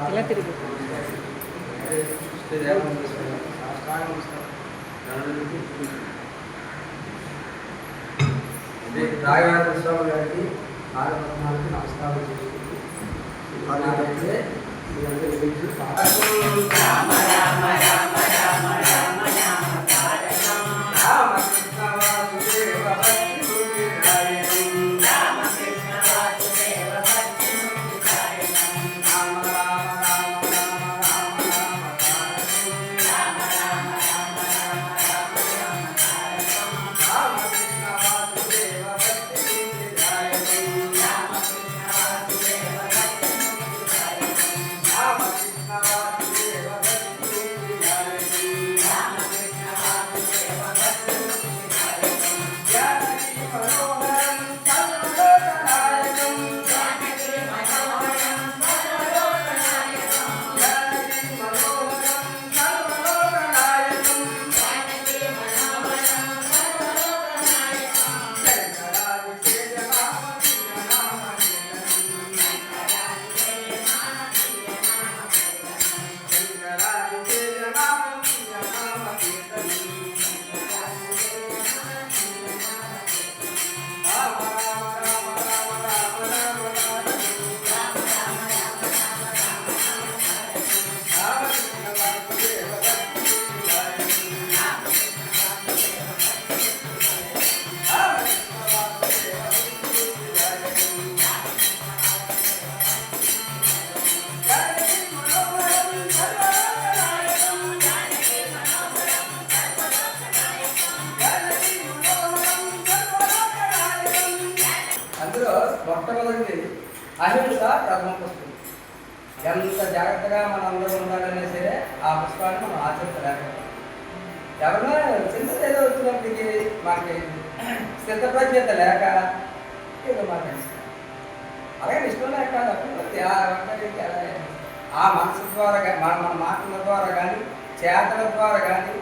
ఇలా తిరిగి రాఘవేంద్ర స్వామి గారికి ఆరోగ్యానికి నమస్కారం చేసుకుంటూ రామ రామ రామ రామ రామ రామ రామ కృష్ణ వాసుదేవ భక్తి రామ కృష్ణ వాసుదేవ భక్తి రామ రామ రామ రామ రామ రామ రామ రామ రామ కృష్ణ వాసుదేవ భక్తి రామ కృష్ణ వాసుదేవ భక్తి రామ కృష్ణ వాసుదేవ భక్తి రామ కృష్ణ వాసుదేవ భక్తి జానకి మనోహరం సర్వలోకనాయకం జానకి మనోహరం సర్వలోకనాయకం జానకి మనోహరం సర్వలోకనాయకం జానకి మనోహరం సర్వలోకనాయకం శంకరాది తేజ నామ దివ్య నామ శంకరాది తేజ నామ దివ్య నామ శంకరాది తేజ నామ దివ్య నామ కీర్తనం రామ రామ రామ రామ రామ రామ రామ రామకృష్ణ వాసుదేవ భక్తి రామకృష్ణ వాసుదేవ భక్తి జానకి మనోహరం సర్వలోకనాయకం జానకి మనోహరం సర్వలోకనాయకం జానకి మనోహరం సర్వలోకనాయకం. అందులో మొట్టమొదటి అహింస ప్రథమ పుష్పం. ఎంత జాగ్రత్తగా మనం అందరూ ఉండాలనే సరే ఆ పుష్పాన్ని మనం ఆచరించలేకపోతాం. ఎవరైనా చిన్నది ఏదో వచ్చినప్పటికీ మనకి స్థితప్రజ్ఞత లేక ఏదో మాట్లాడిస్తాం. అలాగే ఇష్టం లేక తప్పకపోతే ఆ మనసు ద్వారా మన మన మాటల ద్వారా కానీ చేతల ద్వారా కానీ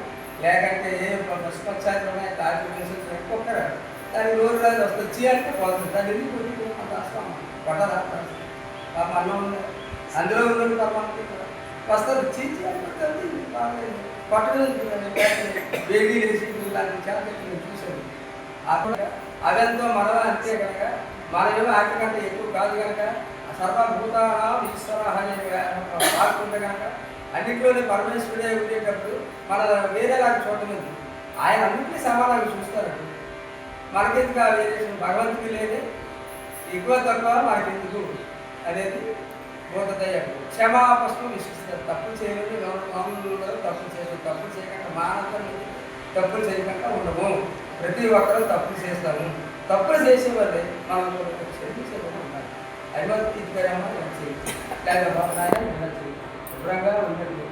లేకంటే ఏ పుష్పచ్ఛాయలు ఉన్నాయి తాకి ఒక్కొక్కరు దానికి రోజు రోజు వస్తుంది చేయాలంటే పోతుంది దాన్ని ఎందుకు రాస్తాం కొట్టదా పాప అన్నం ఉంది అందులో ఉన్నట్టు పాప వస్తుంది చీచి కొట్టడం వేడి వేసి ఇలాంటి చేత చూసాను అదంతా మనం అంతే కనుక మనమేమో వాటి కంటే ఎక్కువ కాదు కనుక సర్వభూతానాం ఈశ్వర అనే వాడుకుంటే కనుక అన్నింటిలోనే పరమేశ్వరుడే ఉండేటప్పుడు మన వేరేలాగా చూడలేదు. ఆయన అన్నింటినీ సమానంగా చూస్తారండి. మనకెందుకు ఆ వేరియేషన్ భగవంతుడికి లేదే ఎక్కువ తక్కువ మనకెందుకు అనేది భూతదయ క్షమాపస్వం విశ్వసిస్తారు. తప్పులు చేయలేదు మామూలు తప్పులు చేయలేదు. తప్పులు చేయకుండా మానంతం తప్పులు చేయకుండా ఉండము. ప్రతి ఒక్కరూ తప్పులు చేస్తాము. తప్పులు చేసేవాళ్ళే మనం క్షమించేవాళ్ళు ఉండాలి. అభివృద్ధి ఇద్దరేమో ఇలా చేయండి లేదా బాగున్నాయా ఇలా చేయండి శుభ్రంగా ఉండండి.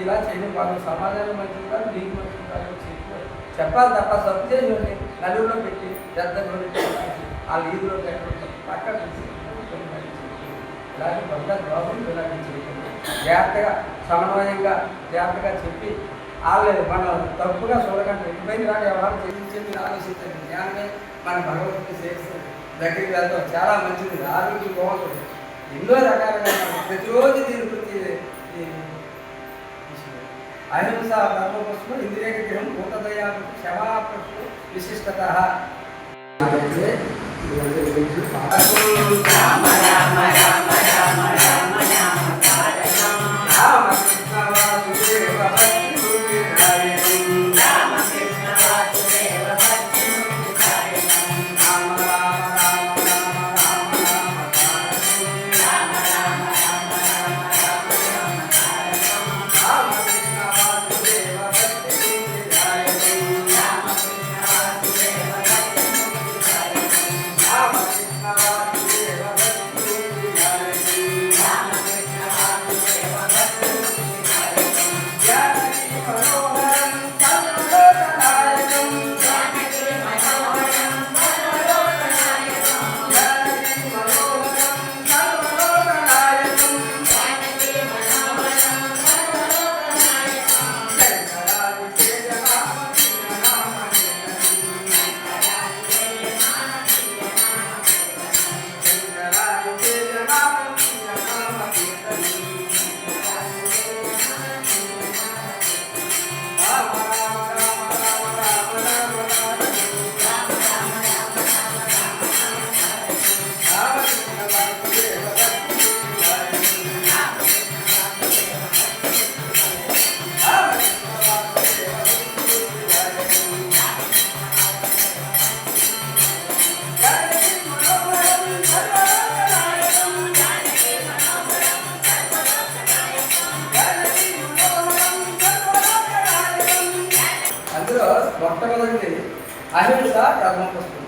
ఇలా చేయడం వాళ్ళు సమాజానికి మంచిది కాదు నీకు మంచిది కాదు చెప్పాలి తప్ప తప్పు చేసి నలుగురిలో పెట్టి పెద్ద ఆ లీదులో పక్కన ఇలాంటి పెద్ద గవర్నమెంట్ ఇలాంటి చేయకుండా జాగ్రత్తగా సమన్వయంగా జాగ్రత్తగా చెప్పి వాళ్ళు మన తప్పుగా చూడకుండా ఇబ్బంది రాక ఎవరు చెప్పింది ఆలోచించండి. జ్ఞానమే మన భగవంతుని చేస్తుంది దగ్గరికి వెళ్తాం చాలా మంచిది. ఆరోగ్యం బాగుంటుంది. ఎన్నో రకాలుగా ప్రతిరోజు దీని గురించి అహింస ధర్మపుష్పం ఇంద్రియ గ్రహం భూతదయా క్షమాపృష్పం విశిష్టత. రామ రామ రామ రామ రామ రామ కృష్ణ వాసుదేవ భక్తి రామ కృష్ణ వాసుదేవ భక్తి రామ రామ రామ రామ రామ రామ రామ రామ రామ రామ కృష్ణ వాసుదేవ భక్తి రామ కృష్ణ వాసుదేవ భక్తి రామ కృష్ణ వాసుదేవ భక్తి మొట్టమొదటిది అహింస ప్రథమ పుష్పం.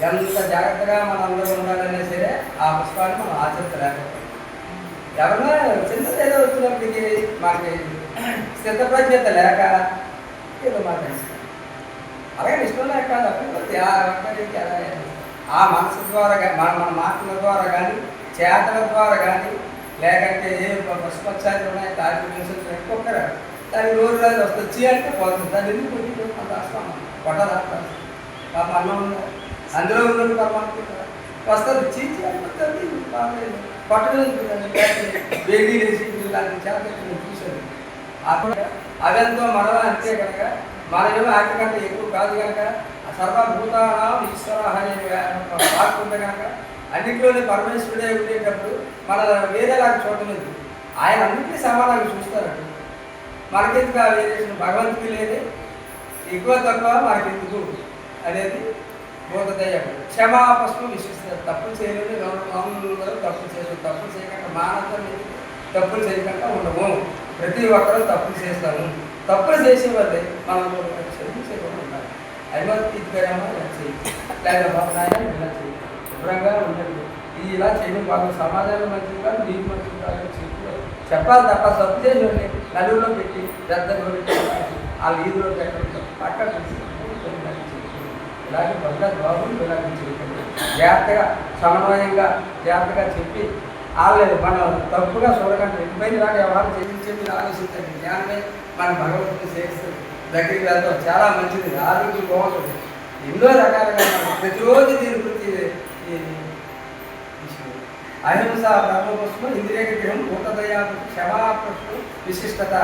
ఎంత జాగ్రత్తగా మనందరూ ఉండాలనే సరే ఆ పుష్పాన్ని మనం ఆచరించలేకపోతాం. ఎవరన్నా చిన్నది ఏదో వచ్చినప్పటికీ మనకి స్థితప్రజ్ఞత లేక ఏదో మాట్లాడిస్తాం. అలాగే ఇష్టం లేక కాదు, అప్పుడు ఆ మనసు ద్వారా కానీ మన మాటల ద్వారా కానీ చేతల ద్వారా కానీ లేకంటే ఏ పుష్పచ్చాలు ఉన్నాయి దాని నివసించిన ఒక్కొక్కరు దానికి రోజు రోజు వస్తుంది. చేయాలంటే పోతుంది. దాన్ని ఎందుకు కొట్టి అంత రాస్తాం కొట్టదా పాప అన్నం ఉందా అందులో ఉన్నట్టు పరమాత్మ వస్తుంది. చీచి అనుకుంటుంది పట్టలేదు వేడి వేసి లాంటి చేతలు చూశాను. అదంతో మనం అంతే కనుక మనమేమో వాటి కంటే ఎక్కువ కాదు కనుక సర్వభూతానాం ఈశ్వర అనే వాక్కు ఉంటే కనుక అన్నింటిలోనే పరమేశ్వరుడే ఉండేటప్పుడు మన వేరేలాగా చూడలేదు. ఆయన అన్నింటినీ సమానంగా చూస్తారండి. మనకెందుకు ఆ వేరియేషన్ భగవంతుడికి లేదే, ఎక్కువ తక్కువ మనకెందుకు అనేది బోధదయ్యం. క్షమాపస్వం విశ్వసిస్తారు. తప్పులు చేయలేదు గౌరవం తప్పులు చేయలేదు. తప్పులు చేయకుండా మానవులు తప్పులు చేయకుండా ఉండము. ప్రతి ఒక్కరూ తప్పులు చేస్తాము. తప్పులు చేసేవాళ్ళే మనం క్షమించేవాళ్ళు ఉండాలి. అయినా తీసుకురామా ఇలా చేయి లేదా బాబు నాయన ఇలా చేయి శుభ్రంగా ఉండండి. ఇలా చేయడం బాబు సమాజంలో మంచిది కాదు, నీకు మంచిది కాదు చెప్పాలి తప్ప తప్పు చేసి నలుగురిలో పెట్టి పెద్దలో పెట్టి ఆ వీధిలో పెట్టడం పక్కన ఇలాగే భద్రత బాబులు ఇలాగే చేయకండి. జాగ్రత్తగా సమన్వయంగా జాగ్రత్తగా చెప్పి వాళ్ళని మనం తప్పుగా చూడకండి. ఇబ్బంది రాక ఎవరు చెప్పి ఆలోచించండి. జ్ఞానమే మన భగవంతుని చేస్తుంది. దగ్గరికి వెళ్తాం చాలా మంచిది, ఆరోగ్యం బాగుంటుంది. ఎన్నో రకాలుగా మనం ప్రతిరోజు దీని గురించి అహింస బ్రహ్మపుష్పం ఇంద్రియ గ్రహం భూతదయా క్షమాపుష్పం విశిష్టత.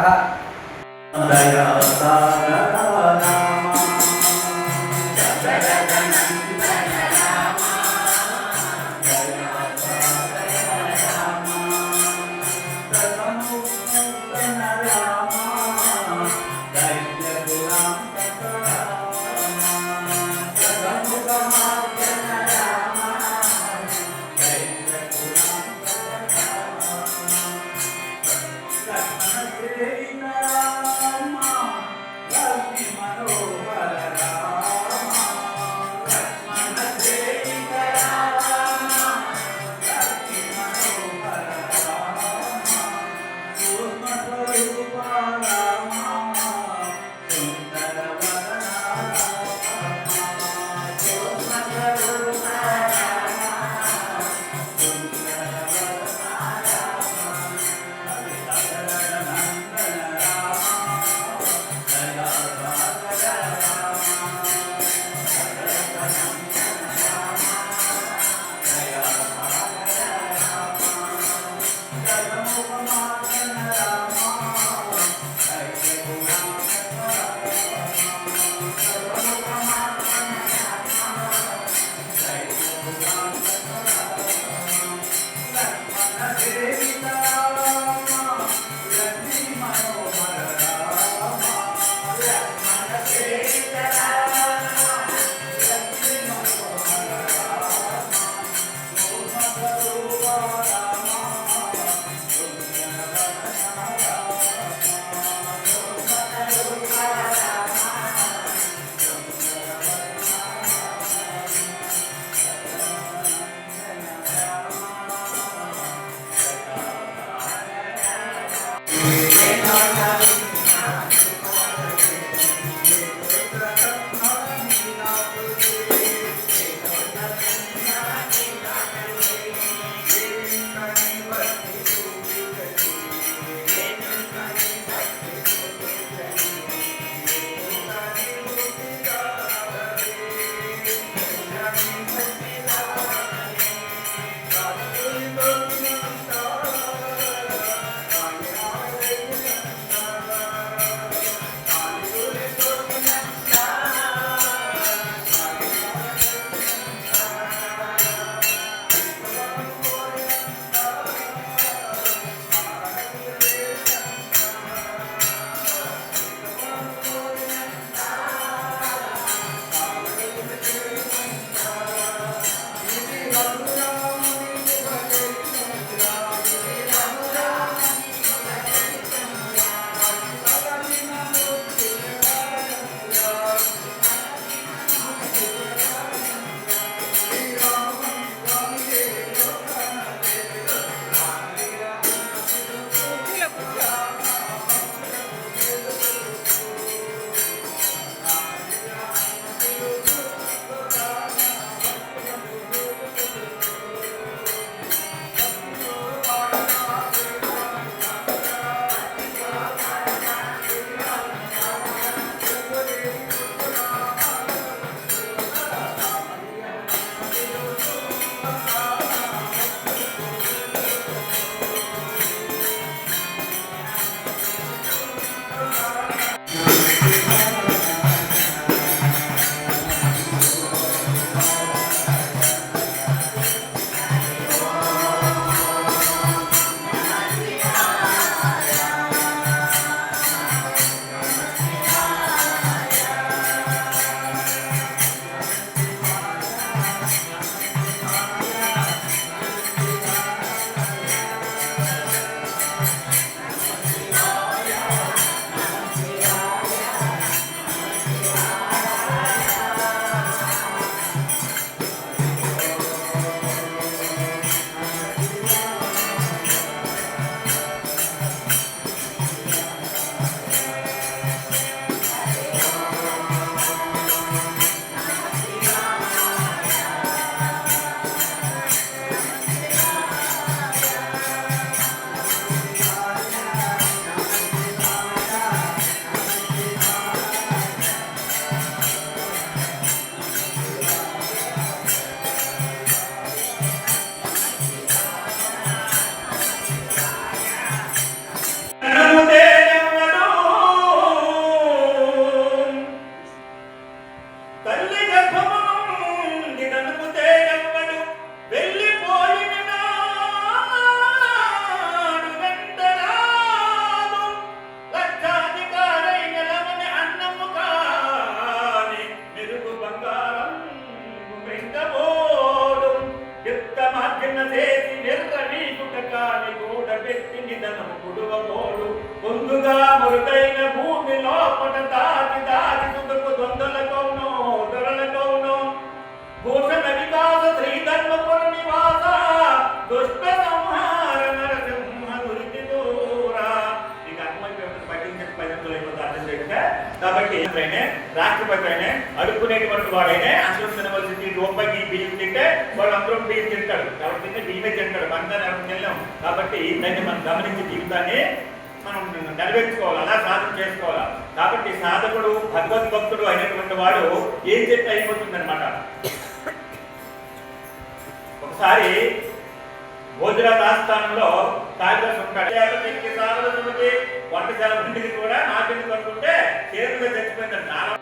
తోడు ముందుగా మరుదైన భూమి లోపట దాటి దాటి తుదకు దొందలకోనో దొరలకోనో భూషణ వికాస శ్రీధర్మపుర నివాస దుష్ట సంహార నరసింహ దురితి దూరా. నీకు అర్థమైపోయింది, పట్టించిన పదింపులు అయిపోతే అర్థం చేస్తే. కాబట్టి రాష్ట్రపతి అయినా అడుక్కునేటువంటి వాడైనా అసలు తినవలసింది రూపాయి బియ్యం తింటే వాడు అందరూ బియ్యం తింటాడు, ఎవరు తింటే బియ్యమే తింటాడు, మనదాన్ని ఎవరు తినలేం. కాబట్టి దాన్ని మనం గమనించి జీవితాన్ని మనం నెరవేర్చుకోవాలి, అలా సాధన చేసుకోవాలి. కాబట్టి సాధకుడు భగవద్భక్తుడు అయినటువంటి వాడు ఏం చెప్తే అయిపోతుంది అనమాట. ఒకసారి భోజరాజ్ ఆస్థానంలో కాళిదాసు ఉంటాడు. వంటశాల ఇంటికి కూడా నాకెందుకు అనుకుంటే చేతులుగా చచ్చిపోయిందంట.